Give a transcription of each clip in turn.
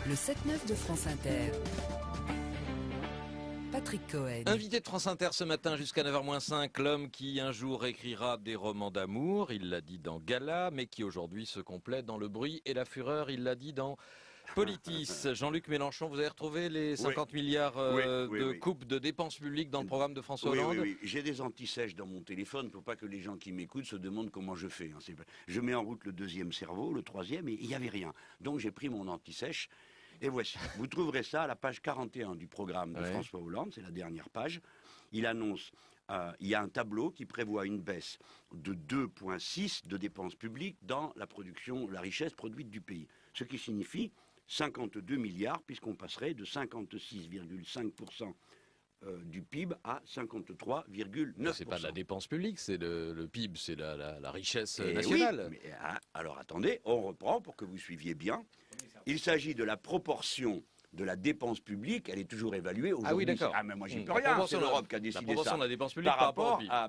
Le 7-9 de France Inter. Patrick Cohen. Invité de France Inter ce matin jusqu'à 9h-5, l'homme qui un jour écrira des romans d'amour, il l'a dit dans Gala, mais qui aujourd'hui se complaît dans Le bruit et la fureur, il l'a dit dans Politis. Jean-Luc Mélenchon, vous avez retrouvé les 50 milliards de coupes de dépenses publiques dans le programme de François Hollande? Oui. J'ai des antisèches dans mon téléphone pour pas que les gens qui m'écoutent se demandent comment je fais. Je mets en route le deuxième cerveau, le troisième, et il n'y avait rien. Donc j'ai pris mon antisèche. Et voici, vous trouverez ça à la page 41 du programme de François Hollande, c'est la dernière page. Il annonce, il y a un tableau qui prévoit une baisse de 2,6 de dépenses publiques dans la production, la richesse produite du pays. Ce qui signifie 52 milliards, puisqu'on passerait de 56,5% du PIB à 53,9%. C'est pas de la dépense publique, c'est le PIB, c'est la richesse Et nationale. Oui, mais, alors attendez, on reprend pour que vous suiviez bien. Il s'agit de la proportion de la dépense publique, elle est toujours évaluée aujourd'hui. Ah oui, d'accord. Ah, mais moi, j'y peux rien, c'est l'Europe qui a décidé ça. La proportion de la dépense publique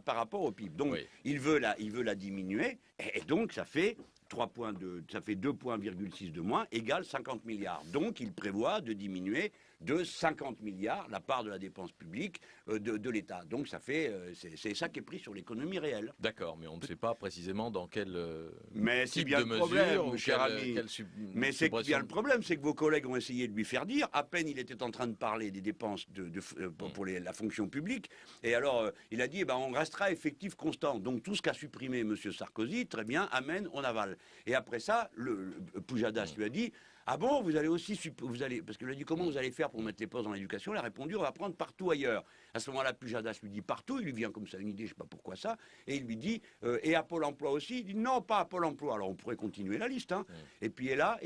par rapport au PIB. Donc, il veut la diminuer, et donc ça fait 2,6 de moins, égale 50 milliards. Donc, il prévoit de diminuer de 50 milliards la part de la dépense publique de l'État. Donc, ça fait, c'est ça qui est pris sur l'économie réelle. D'accord, mais on ne sait pas précisément dans quel type bien de le problème, mesure, cher ami. Mais c'est bien le problème, c'est que vos collègues ont essayé de lui faire dire, à peine il était en train de parler des dépenses pour la fonction publique, et alors il a dit, on restera effectif constant. Donc, tout ce qu'a supprimé M. Sarkozy, très bien, amen, on avale. Et après ça, Pujadas lui a dit, ah bon, vous allez aussi, parce qu'il a dit, comment vous allez faire pour mettre les postes dans l'éducation? Il a répondu, on va prendre partout ailleurs. À ce moment-là, Pujadas lui dit partout, il lui vient comme ça une idée, je ne sais pas pourquoi ça, et il lui dit, et à Pôle emploi aussi? Il dit, non, pas à Pôle emploi. Alors on pourrait continuer la liste, hein. Et puis, et là.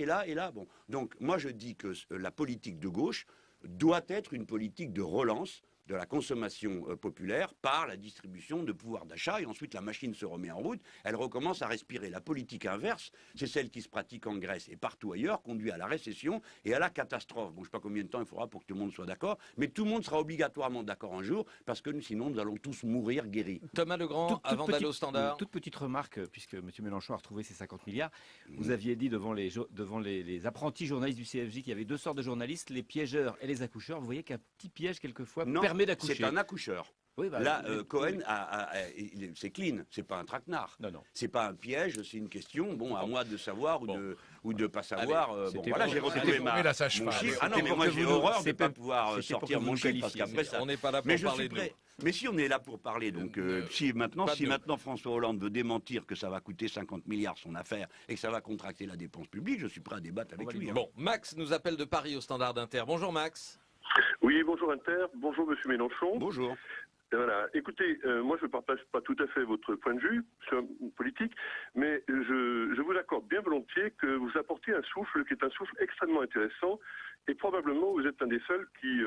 Bon. Donc, moi je dis que la politique de gauche doit être une politique de relance de la consommation populaire par la distribution de pouvoir d'achat, et ensuite la machine se remet en route, elle recommence à respirer. La politique inverse, c'est celle qui se pratique en Grèce et partout ailleurs, conduit à la récession et à la catastrophe. Bon, je ne sais pas combien de temps il faudra pour que tout le monde soit d'accord, mais tout le monde sera obligatoirement d'accord un jour, parce que sinon nous allons tous mourir guéris. Thomas Legrand, avant d'aller au standard. Toute petite remarque, puisque M. Mélenchon a retrouvé ses 50 milliards, vous aviez dit devant les apprentis journalistes du CFJ qu'il y avait deux sortes de journalistes, les piégeurs et les accoucheurs. Vous voyez qu'un petit piège quelquefois permet d'accoucher. C'est un accoucheur. Oui, là, Cohen, c'est clean, c'est pas un traquenard. Non. C'est pas un piège, c'est une question. Bon, à moi de savoir ou de pas savoir. Allez, voilà, j'ai retrouvé mon chiffre. Ah non, mais moi j'ai horreur de ne pas pouvoir sortir mon chiffre parce qu'après ça. On n'est pas là pour parler de nous. Mais si on est là pour parler, donc si maintenant François Hollande veut démentir que ça va coûter 50 milliards son affaire et que ça va contracter la dépense publique, je suis prêt à débattre avec lui. Bon, Max nous appelle de Paris au standard d'Inter. Bonjour Max. Oui, bonjour Inter, bonjour Monsieur Mélenchon. Bonjour. Voilà. Écoutez, moi je ne partage pas tout à fait votre point de vue sur politique, mais je vous accorde bien volontier que vous apportez un souffle qui est un souffle extrêmement intéressant, et probablement vous êtes un des seuls qui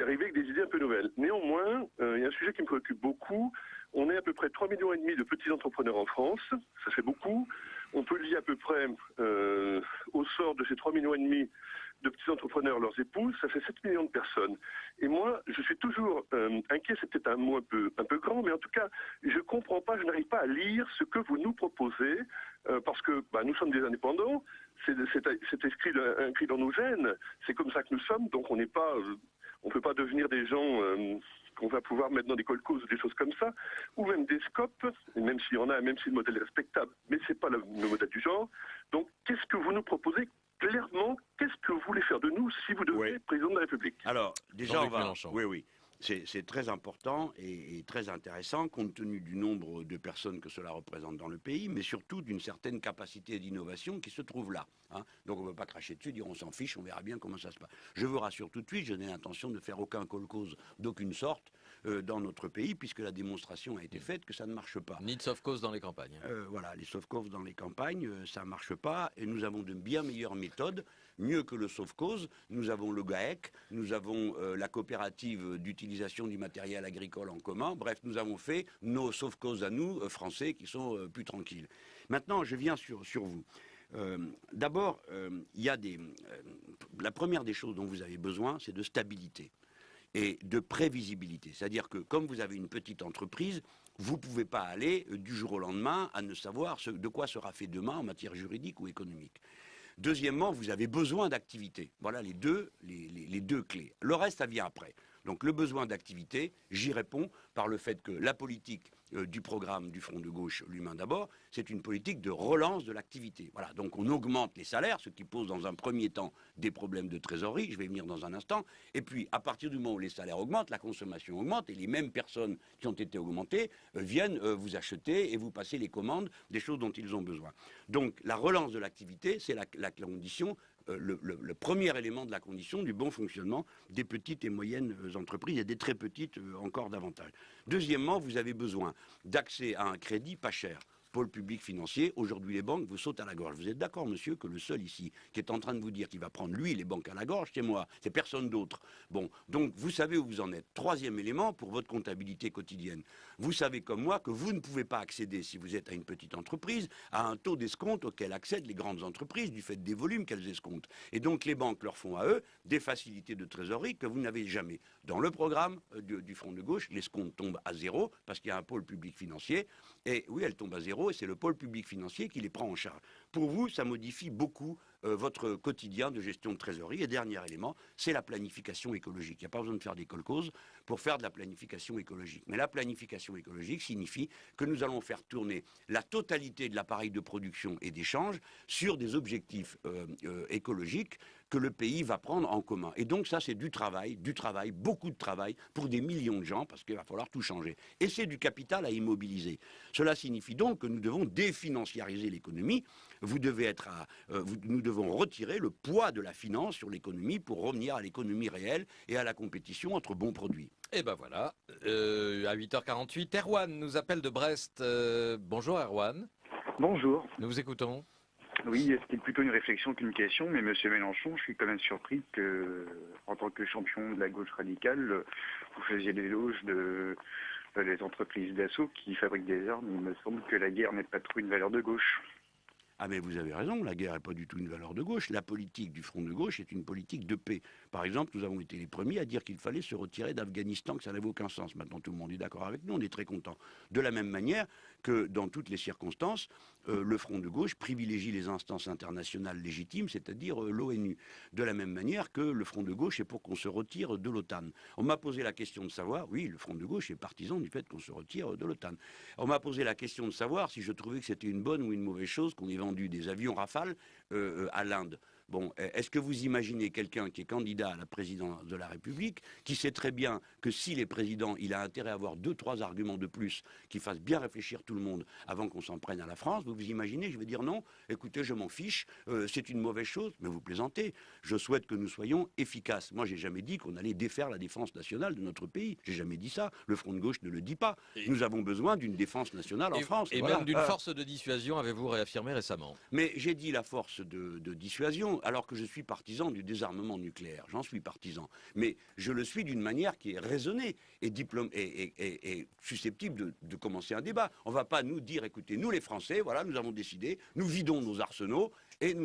arrive avec des idées un peu nouvelles. Néanmoins, il y a un sujet qui me préoccupe beaucoup. On est à peu près 3,5 millions de petits entrepreneurs en France, ça fait beaucoup. On peut lier à peu près au sort de ces 3,5 millions de petits entrepreneurs, leurs épouses, ça fait 7 millions de personnes. Et moi, je suis toujours inquiet, c'est peut-être un mot un peu grand, mais en tout cas, je ne comprends pas, je n'arrive pas à lire ce que vous nous proposez, parce que nous sommes des indépendants, c'est un cri dans nos gènes, c'est comme ça que nous sommes, donc on ne peut pas devenir des gens qu'on va pouvoir mettre dans des colcos ou des choses comme ça, ou même des scopes, même s'il y en a, même si le modèle est respectable, mais ce n'est pas le modèle du genre. Donc, qu'est-ce que vous nous proposez clairement? Qu'est-ce que vous voulez faire de nous si vous devenez président de la République? Alors, déjà, Oui. C'est très important et très intéressant compte tenu du nombre de personnes que cela représente dans le pays, mais surtout d'une certaine capacité d'innovation qui se trouve là. Hein. Donc on ne va pas cracher dessus, dire on s'en fiche, on verra bien comment ça se passe. Je vous rassure tout de suite, je n'ai l'intention de faire aucun call-cause d'aucune sorte dans notre pays, puisque la démonstration a été faite que ça ne marche pas. Ni de soft-cause dans les campagnes. Voilà, les soft-cause dans les campagnes, ça ne marche pas, et nous avons de bien meilleures méthodes. Mieux que le soft-cause, nous avons le GAEC, nous avons la coopérative d'utilisation du matériel agricole en commun. Bref, nous avons fait nos soft-causes à nous, français, qui sont plus tranquilles. Maintenant, je viens sur vous. D'abord, il y a la première des choses dont vous avez besoin, c'est de stabilité et de prévisibilité. C'est-à-dire que comme vous avez une petite entreprise, vous ne pouvez pas aller du jour au lendemain à ne savoir de quoi sera fait demain en matière juridique ou économique. Deuxièmement, vous avez besoin d'activité. Voilà les deux clés. Le reste, ça vient après. Donc le besoin d'activité, j'y réponds par le fait que la politique du programme du Front de gauche, l'humain d'abord, c'est une politique de relance de l'activité. Voilà, donc on augmente les salaires, ce qui pose dans un premier temps des problèmes de trésorerie, je vais venir dans un instant, et puis à partir du moment où les salaires augmentent, la consommation augmente, et les mêmes personnes qui ont été augmentées viennent vous acheter et vous passer les commandes des choses dont ils ont besoin. Donc la relance de l'activité, c'est la condition, le premier élément de la condition du bon fonctionnement des petites et moyennes entreprises et des très petites encore davantage. Deuxièmement, vous avez besoin d'accès à un crédit pas cher. Pôle public financier, aujourd'hui les banques vous sautent à la gorge. Vous êtes d'accord, monsieur, que le seul ici qui est en train de vous dire qu'il va prendre lui les banques à la gorge, c'est moi, c'est personne d'autre. Bon, donc vous savez où vous en êtes. Troisième élément pour votre comptabilité quotidienne. Vous savez comme moi que vous ne pouvez pas accéder, si vous êtes à une petite entreprise, à un taux d'escompte auquel accèdent les grandes entreprises du fait des volumes qu'elles escomptent. Et donc les banques leur font à eux des facilités de trésorerie que vous n'avez jamais. Dans le programme du Front de gauche, l'escompte tombe à zéro parce qu'il y a un pôle public financier. Et oui, elle tombe à zéro et c'est le pôle public financier qui les prend en charge. Pour vous, ça modifie beaucoup votre quotidien de gestion de trésorerie. Et dernier élément, c'est la planification écologique. Il n'y a pas besoin de faire des kolkhozes pour faire de la planification écologique. Mais la planification écologique signifie que nous allons faire tourner la totalité de l'appareil de production et d'échange sur des objectifs écologiques que le pays va prendre en commun. Et donc ça, c'est du travail, beaucoup de travail pour des millions de gens, parce qu'il va falloir tout changer. Et c'est du capital à immobiliser. Cela signifie donc que nous devons définanciariser l'économie. Nous devons retirer le poids de la finance sur l'économie pour revenir à l'économie réelle et à la compétition entre bons produits. Et ben voilà, à 8h48, Erwan nous appelle de Brest. Bonjour Erwan. Bonjour. Nous vous écoutons. Oui, c'était plutôt une réflexion qu'une question, mais Monsieur Mélenchon, je suis quand même surpris que, en tant que champion de la gauche radicale, vous faisiez l'éloge des entreprises d'assaut qui fabriquent des armes. Il me semble que la guerre n'est pas trop une valeur de gauche. Ah mais vous avez raison, la guerre n'est pas du tout une valeur de gauche. La politique du Front de gauche est une politique de paix. Par exemple, nous avons été les premiers à dire qu'il fallait se retirer d'Afghanistan, que ça n'avait aucun sens. Maintenant, tout le monde est d'accord avec nous, on est très content. De la même manière que dans toutes les circonstances, le Front de gauche privilégie les instances internationales légitimes, c'est-à-dire l'ONU. De la même manière que le Front de gauche est pour qu'on se retire de l'OTAN. On m'a posé la question de savoir, oui, le Front de gauche est partisan du fait qu'on se retire de l'OTAN. On m'a posé la question de savoir si je trouvais que c'était une bonne ou une mauvaise chose qu'on ait vendu des avions Rafale à l'Inde. Bon, est-ce que vous imaginez quelqu'un qui est candidat à la présidence de la République, qui sait très bien que s'il est président, il a intérêt à avoir 2-3 arguments de plus qui fassent bien réfléchir tout le monde avant qu'on s'en prenne à la France? Vous vous imaginez, je vais dire non, écoutez, je m'en fiche, c'est une mauvaise chose, mais vous plaisantez. Je souhaite que nous soyons efficaces. Moi, j'ai jamais dit qu'on allait défaire la défense nationale de notre pays. J'ai jamais dit ça. Le Front de gauche ne le dit pas. Nous avons besoin d'une défense nationale en France. Et voilà. même d'une force de dissuasion, avez-vous réaffirmé récemment? Mais j'ai dit la force de dissuasion, alors que je suis partisan du désarmement nucléaire. J'en suis partisan. Mais je le suis d'une manière qui est raisonnée et susceptible de commencer un débat. On ne va pas nous dire, écoutez, nous les Français, voilà, nous avons décidé, nous vidons nos arsenaux et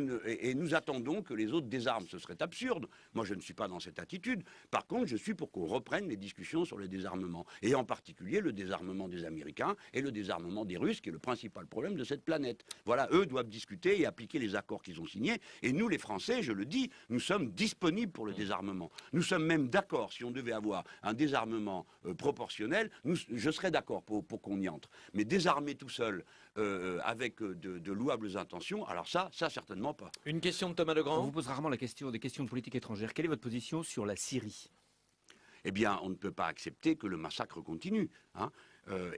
nous attendons que les autres désarment. Ce serait absurde. Moi, je ne suis pas dans cette attitude. Par contre, je suis pour qu'on reprenne les discussions sur le désarmement. Et en particulier le désarmement des Américains et le désarmement des Russes, qui est le principal problème de cette planète. Voilà, eux doivent discuter et appliquer les accords qu'ils ont signés. Et nous, les Français, je le dis, nous sommes disponibles pour le désarmement. Nous sommes même d'accord, si on devait avoir un désarmement proportionnel, je serais d'accord pour qu'on y entre. Mais désarmer tout seul, avec de louables intentions, alors ça certainement pas. Une question de Thomas On Legrand. vous pose rarement des questions de politique étrangère. Quelle est votre position sur la Syrie? Eh bien, on ne peut pas accepter que le massacre continue. Hein.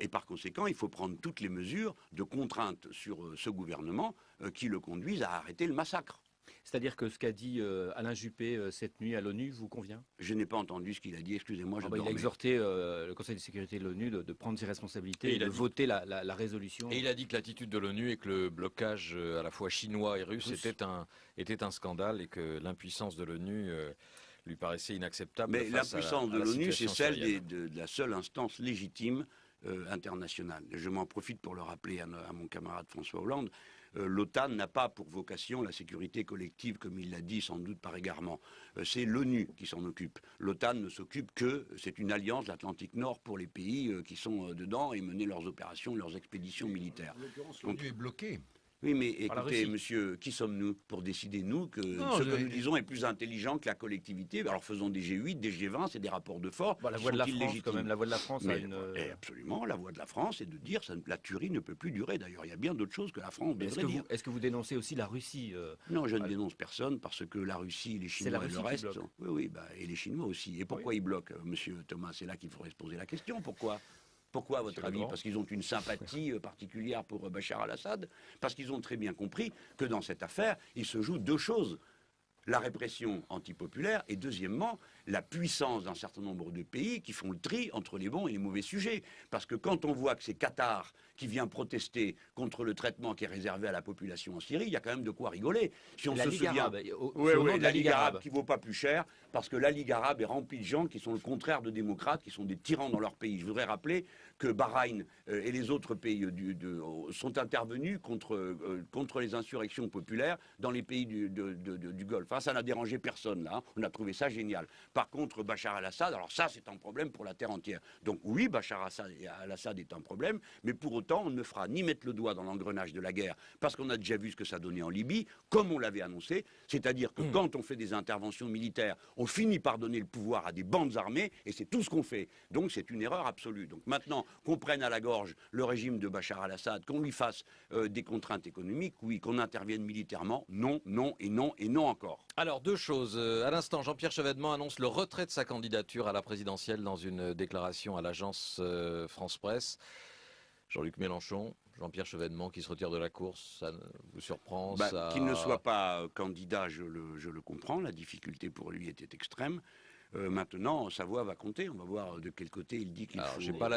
Et par conséquent, il faut prendre toutes les mesures de contrainte sur ce gouvernement qui le conduisent à arrêter le massacre. C'est-à-dire que ce qu'a dit Alain Juppé cette nuit à l'ONU vous convient? Je n'ai pas entendu ce qu'il a dit, excusez-moi, je Il a dormais. exhorté le Conseil de sécurité de l'ONU de prendre ses responsabilités et de voter la résolution. Et il a dit que l'attitude de l'ONU et que le blocage à la fois chinois et russe était un scandale et que l'impuissance de l'ONU lui paraissait inacceptable. Mais face l'impuissance à de la l'ONU, c'est situation celle syrienne. de la seule instance légitime internationale. Je m'en profite pour le rappeler à mon camarade François Hollande. L'OTAN n'a pas pour vocation la sécurité collective, comme il l'a dit sans doute par égarement. C'est l'ONU qui s'en occupe. L'OTAN ne s'occupe que, c'est une alliance de l'Atlantique Nord pour les pays qui sont dedans et mener leurs opérations, leurs expéditions militaires. En l'occurrence, l'ONU est bloquée. Oui, mais par la écoutez, Russie. monsieur, qui sommes-nous pour décider, nous, que Non, ce que nous disons est plus intelligent que la collectivité? Alors faisons des G8, des G20, c'est des rapports de force. Bah, la qui voix de la sont France, illégitimes. quand même, la voix de la France a Mais, une... absolument, la voix de la France est de dire que la tuerie ne peut plus durer. D'ailleurs, il y a bien d'autres choses que la France Mais devrait dire. est-ce que vous dénoncez aussi la Russie Non, je ne dénonce personne parce que la Russie, les C'est la Chinois et le Russie qui reste... bloque. Oui, oui, et les Chinois aussi. Et pourquoi ils bloquent, monsieur Thomas? C'est là qu'il faudrait se poser la question. Pourquoi? Pourquoi, à votre avis? Parce qu'ils ont une sympathie particulière pour Bachar al-Assad? Parce qu'ils ont très bien compris que dans cette affaire, il se joue deux choses. La répression antipopulaire et deuxièmement, la puissance d'un certain nombre de pays qui font le tri entre les bons et les mauvais sujets. Parce que quand on voit que c'est Qatar qui vient protester contre le traitement qui est réservé à la population en Syrie, il y a quand même de quoi rigoler. Si on la se Ligue souvient... arabe, Oui, au nom de la Ligue arabe qui vaut pas plus cher, parce que la Ligue arabe est remplie de gens qui sont le contraire de démocrates, qui sont des tyrans dans leur pays. Je voudrais rappeler que Bahreïn et les autres pays sont intervenus contre les insurrections populaires dans les pays du Golfe. Enfin, ça n'a dérangé personne, là. On a trouvé ça génial. Par contre, Bachar al-Assad, alors ça, c'est un problème pour la terre entière. Donc oui, Bachar al-Assad est un problème, mais pour autant, on ne fera ni mettre le doigt dans l'engrenage de la guerre, parce qu'on a déjà vu ce que ça donnait en Libye, comme on l'avait annoncé, c'est-à-dire que quand on fait des interventions militaires, on finit par donner le pouvoir à des bandes armées, et c'est tout ce qu'on fait. Donc c'est une erreur absolue. Donc maintenant, qu'on prenne à la gorge le régime de Bachar al-Assad, qu'on lui fasse des contraintes économiques, oui, qu'on intervienne militairement, non, non et non et non encore. Alors, deux choses. À l'instant, Jean-Pierre Chevènement annonce le retrait de sa candidature à la présidentielle dans une déclaration à l'agence France Presse. Jean-Luc Mélenchon, Jean-Pierre Chevènement qui se retire de la course, ça vous surprend ça... Qu'il ne soit pas candidat, je le comprends, la difficulté pour lui était extrême. Maintenant, sa voix va compter. On va voir de quel côté il dit qu'il faut. J'ai pas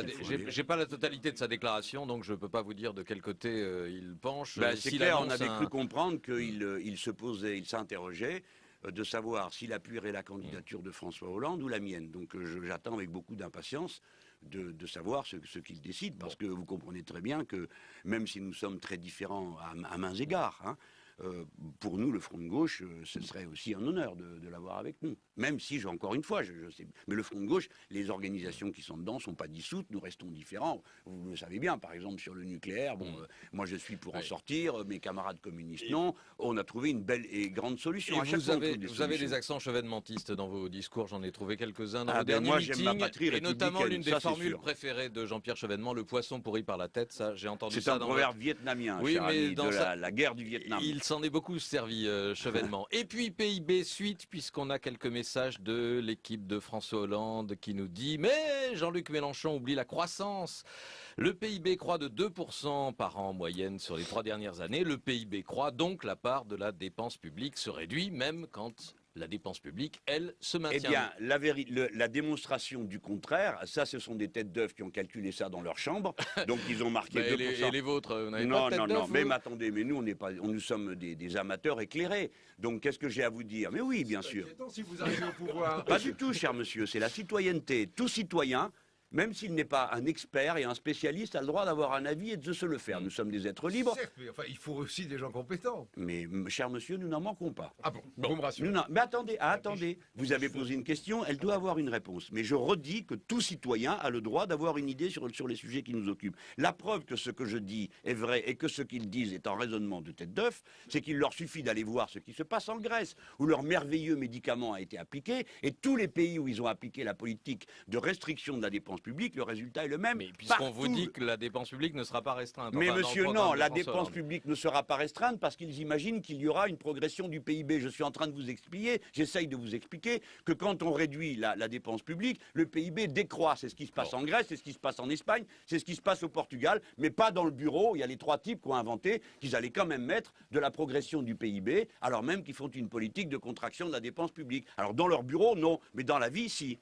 la totalité de sa déclaration, donc je ne peux pas vous dire de quel côté il penche. C'est clair, on avait cru comprendre qu'il il s'interrogeait de savoir s'il appuierait la candidature de François Hollande ou la mienne. Donc j'attends avec beaucoup d'impatience de savoir ce qu'il décide, parce que vous comprenez très bien que même si nous sommes très différents à mains égards, hein, pour nous, le Front de gauche, ce serait aussi un honneur de l'avoir avec nous. Même si, encore une fois, je sais, mais le Front de gauche, les organisations qui sont dedans ne sont pas dissoutes, nous restons différents. Vous le savez bien, par exemple, sur le nucléaire, moi je suis pour en sortir, mes camarades communistes non. On a trouvé une belle et grande solution. Et vous avez des accents chevènementistes dans vos discours, j'en ai trouvé quelques-uns dans vos derniers meetings, et notamment l'une des formules préférées de Jean-Pierre Chevènement, le poisson pourri par la tête, ça j'ai entendu ça. C'est un proverbe vietnamien, oui, mais dans la guerre du Vietnam. Il s'en est beaucoup servi, Chevènement. Et puis PIB suite, puisqu'on a quelques messages de l'équipe de François Hollande qui nous dit « Mais Jean-Luc Mélenchon oublie la croissance. Le PIB croît de 2% par an en moyenne sur les 3 dernières années. Le PIB croît, donc la part de la dépense publique se réduit, même quand la dépense publique, elle, se maintient. » Eh bien, la démonstration du contraire, ça, ce sont des têtes d'œufs qui ont calculé ça dans leur chambre, donc ils ont marqué 2%. Et les vôtres, vous n'avez non, pas de tête d'œuf, mais attendez, mais nous, nous sommes des amateurs éclairés. Donc, qu'est-ce que j'ai à vous dire? Mais oui, bien sûr. Si vous arrivez au pouvoir. Pas du tout, cher monsieur, c'est la citoyenneté. Tout citoyen, même s'il n'est pas un expert et un spécialiste, a le droit d'avoir un avis et de se le faire. Nous sommes des êtres libres. Certes, mais enfin, il faut aussi des gens compétents. Mais, cher monsieur, nous n'en manquons pas. Ah bon, vous me rassurez. Mais attendez, vous avez posé une question, elle doit avoir une réponse. Mais je redis que tout citoyen a le droit d'avoir une idée sur les sujets qui nous occupent. La preuve que ce que je dis est vrai et que ce qu'ils disent est un raisonnement de tête d'œuf, c'est qu'il leur suffit d'aller voir ce qui se passe en Grèce, où leur merveilleux médicament a été appliqué, et tous les pays où ils ont appliqué la politique de restriction de la dépense publique, le résultat est le même. Mais puisqu'on vous dit que la dépense publique ne sera pas restreinte. Mais monsieur, non, la dépense publique ne sera pas restreinte parce qu'ils imaginent qu'il y aura une progression du PIB. Je suis en train de vous expliquer, j'essaye de vous expliquer que quand on réduit la dépense publique, le PIB décroît. C'est ce qui se passe en Grèce, c'est ce qui se passe en Espagne, c'est ce qui se passe au Portugal, mais pas dans le bureau. Il y a les 3 types qui ont inventé qu'ils allaient quand même mettre de la progression du PIB, alors même qu'ils font une politique de contraction de la dépense publique. Alors dans leur bureau, non, mais dans la vie, si.